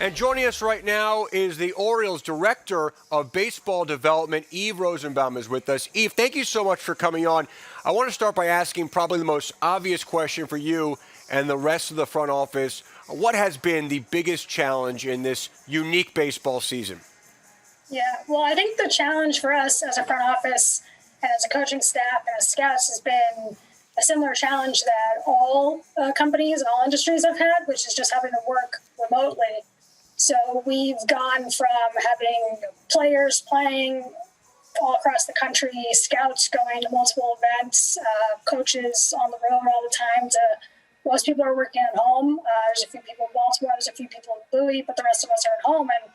And joining us right now is the Orioles Director of Baseball Development, Eve Rosenbaum, is with us. Eve, thank you so much for coming on. I want to start by asking probably the most obvious question for you and the rest of the front office. What has been the biggest challenge in this unique baseball season? Yeah, well, I think the challenge for us as a front office and as a coaching staff and as scouts has been a similar challenge that all companies and all industries have had, which is just having to work remotely. So we've gone from having players playing all across the country, scouts going to multiple events, coaches on the road all the time, to most people are working at home. There's a few people in Baltimore, there's a few people in Bowie, but the rest of us are at home and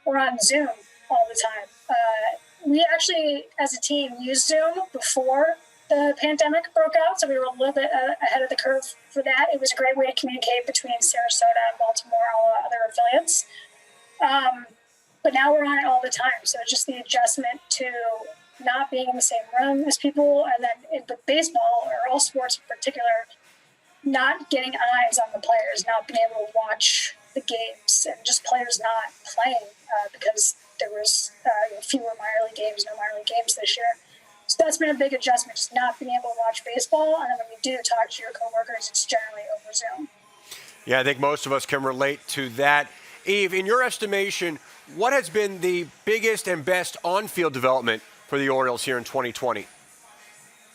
we're on Zoom all the time. We actually, as a team, used Zoom before the pandemic broke out, so we were a little bit ahead of the curve for that. It was a great way to communicate between Sarasota and Baltimore and all the other affiliates. But now we're on it all the time, so it's just the adjustment to not being in the same room as people, and then with baseball, or all sports in particular, not getting eyes on the players, not being able to watch the games, and just players not playing because there was fewer minor league games, no minor league games this year. So that's been a big adjustment, just not being able to watch baseball. And then when you do talk to your coworkers, it's generally over Zoom. Yeah, I think most of us can relate to that. Eve, in your estimation, what has been the biggest and best on-field development for the Orioles here in 2020?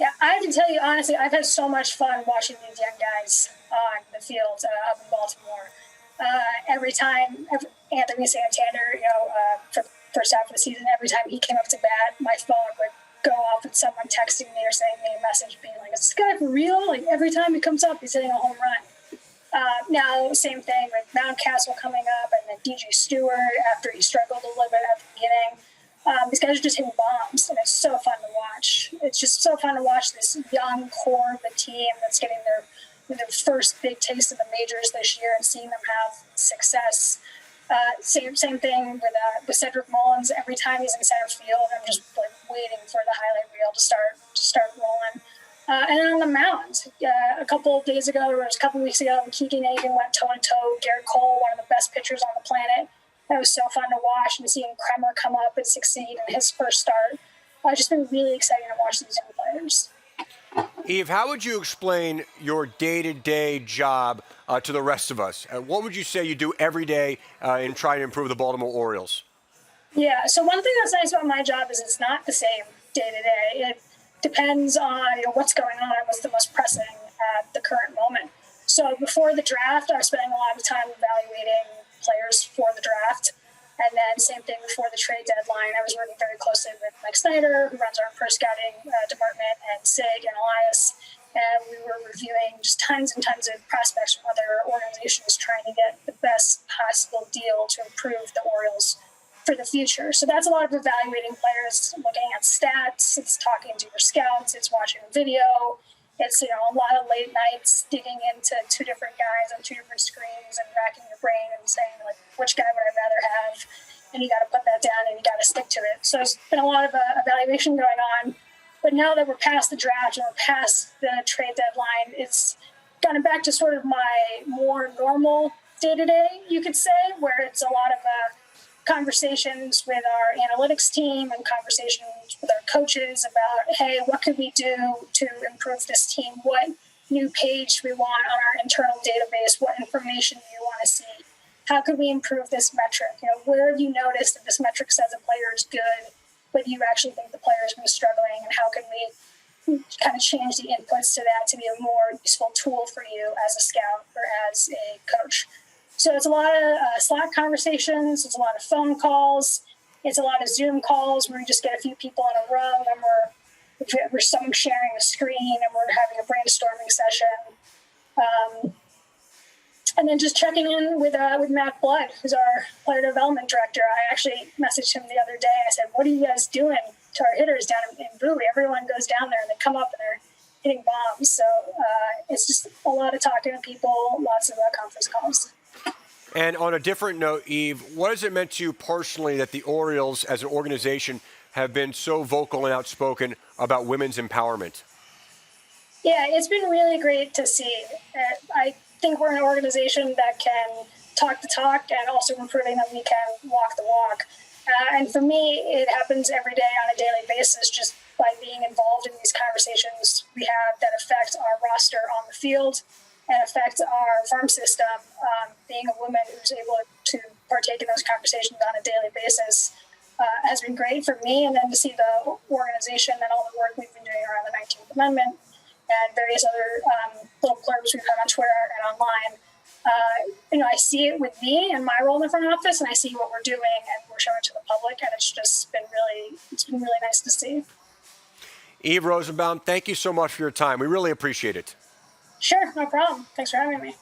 Yeah, I have to tell you, honestly, I've had so much fun watching these young guys on the field up in Baltimore. Every time Anthony Santander, for the first half of the season, every time he came up to bat, my phone would go off with someone texting me or sending me a message being like, is this guy for real? Like, every time he comes up, he's hitting a home run. Now, same thing with Mountcastle coming up, and then DJ Stewart after he struggled a little bit at the beginning. These guys are just hitting bombs, and it's so fun to watch. It's just so fun to watch this young core of the team that's getting their first big taste of the majors this year and seeing them have success. Same thing with Cedric Mullins. Every time he's in center field, I'm just like waiting for the highlight reel to start rolling. And then on the mound, a couple of weeks ago, Keegan Aiken went toe-to-toe. Garrett Cole, one of the best pitchers on the planet. That was so fun to watch, and seeing Kremer come up and succeed in his first start. It's just been really exciting to watch these young players. Eve, how would you explain your day-to-day job to the rest of us? What would you say you do every day in trying to improve the Baltimore Orioles? Yeah, so one thing that's nice about my job is it's not the same day-to-day. It depends on what's going on and what's the most pressing at the current moment. So before the draft, I was spending a lot of time evaluating players for the draft. And then same thing before the trade deadline. I was working very closely with Mike Snyder, who runs our pro scouting department, and Sig and Elias. And we were reviewing just tons and tons of prospects from other organizations trying to get the best possible deal to improve the Orioles for the future. So that's a lot of evaluating players, looking at stats, it's talking to your scouts, it's watching video. It's, a lot of late nights digging into two different guys on two different screens and racking your brain and saying, like, which guy would I rather have? And you got to put that down and you got to stick to it. So there's been a lot of evaluation going on. But now that we're past the draft and we're past the trade deadline, it's gotten back to sort of my more normal day-to-day, you could say, where it's a lot of conversations with our analytics team and conversations with our coaches about, hey, what could we do to improve this team? What new page we want on our internal database? What information do you want to see? How could we improve this metric? Where have you noticed that this metric says a player is good, but you actually think the player has been struggling? And how can we kind of change the inputs to that to be a more useful tool for you as a scout or as a coach? So it's a lot of Slack conversations, it's a lot of phone calls, it's a lot of Zoom calls where we just get a few people in a row and we're someone sharing a screen and we're having a brainstorming session. And then just checking in with Matt Blood, who's our player development director. I actually messaged him the other day. I said, what are you guys doing to our hitters down in Bowie? Everyone goes down there and they come up and they're hitting bombs. So it's just a lot of talking to people, lots of conference calls. And on a different note, Eve, what has it meant to you personally that the Orioles as an organization have been so vocal and outspoken about women's empowerment? Yeah, it's been really great to see. I think we're an organization that can talk the talk and also we're proving that we can walk the walk. And for me, it happens every day on a daily basis, just by being involved in these conversations we have that affect our roster on the field and affect our farm system. Being a woman who's able to partake in those conversations on a daily basis has been great for me. And then to see the organization and all the work we've been doing around the 19th Amendment and various other little blurbs we've had on Twitter and online. I see it with me and my role in the front office, and I see what we're doing and we're showing to the public, and it's been really nice to see. Eve Rosenbaum, thank you so much for your time. We really appreciate it. Sure, no problem. Thanks for having me.